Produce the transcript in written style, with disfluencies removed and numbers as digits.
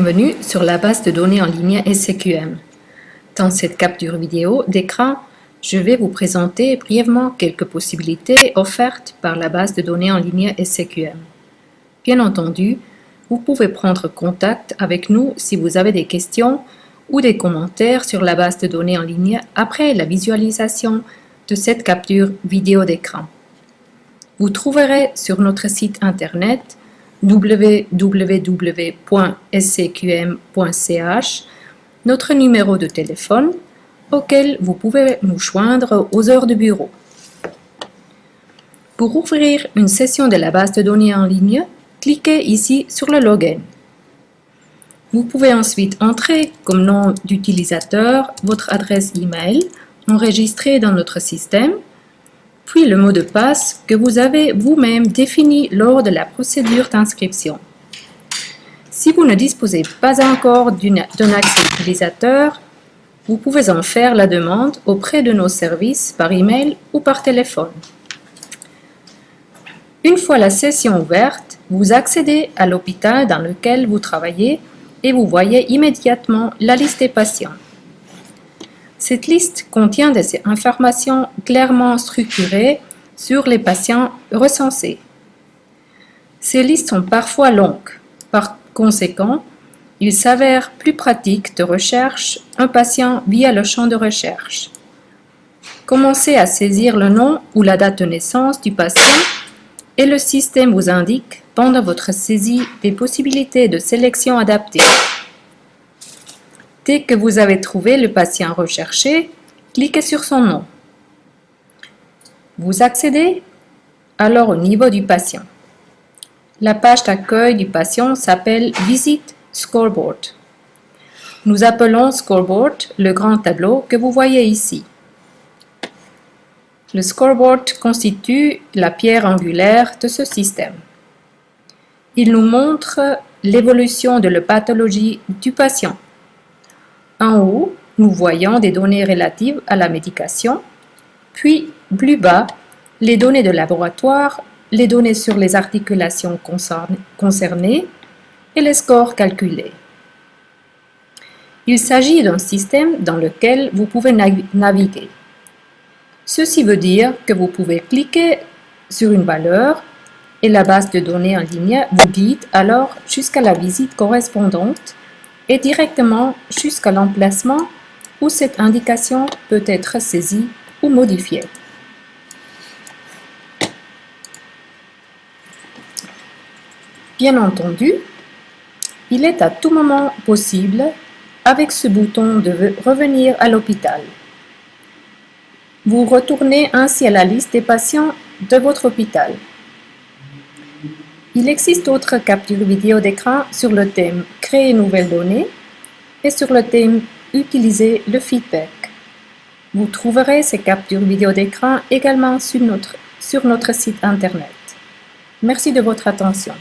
Bienvenue sur la base de données en ligne SCQM. Dans cette capture vidéo d'écran, je vais vous présenter brièvement quelques possibilités offertes par la base de données en ligne SCQM. Bien entendu, vous pouvez prendre contact avec nous si vous avez des questions ou des commentaires sur la base de données en ligne après la visualisation de cette capture vidéo d'écran. Vous trouverez sur notre site internet www.scqm.ch notre numéro de téléphone auquel vous pouvez nous joindre aux heures de bureau. Pour ouvrir une session de la base de données en ligne, cliquez ici sur le login. Vous pouvez ensuite entrer comme nom d'utilisateur votre adresse email enregistrée dans notre système, puis le mot de passe que vous avez vous-même défini lors de la procédure d'inscription. Si vous ne disposez pas encore d'un accès utilisateur, vous pouvez en faire la demande auprès de nos services par email ou par téléphone. Une fois la session ouverte, vous accédez à l'hôpital dans lequel vous travaillez et vous voyez immédiatement la liste des patients. Cette liste contient des informations clairement structurées sur les patients recensés. Ces listes sont parfois longues. Par conséquent, il s'avère plus pratique de rechercher un patient via le champ de recherche. Commencez à saisir le nom ou la date de naissance du patient et le système vous indique pendant votre saisie des possibilités de sélection adaptées. Dès que vous avez trouvé le patient recherché, cliquez sur son nom. Vous accédez alors au niveau du patient. La page d'accueil du patient s'appelle Visit Scoreboard. Nous appelons Scoreboard le grand tableau que vous voyez ici. Le scoreboard constitue la pierre angulaire de ce système. Il nous montre l'évolution de la pathologie du patient. En haut, nous voyons des données relatives à la médication, puis plus bas, les données de laboratoire, les données sur les articulations concernées et les scores calculés. Il s'agit d'un système dans lequel vous pouvez naviguer. Ceci veut dire que vous pouvez cliquer sur une valeur et la base de données en ligne vous guide alors jusqu'à la visite correspondante et directement jusqu'à l'emplacement où cette indication peut être saisie ou modifiée. Bien entendu, il est à tout moment possible, avec ce bouton, de revenir à l'hôpital. Vous retournez ainsi à la liste des patients de votre hôpital. Il existe d'autres captures vidéo d'écran sur le thème « Créer une nouvelle donnée » et sur le thème « Utiliser le feedback ». Vous trouverez ces captures vidéo d'écran également sur notre site internet. Merci de votre attention.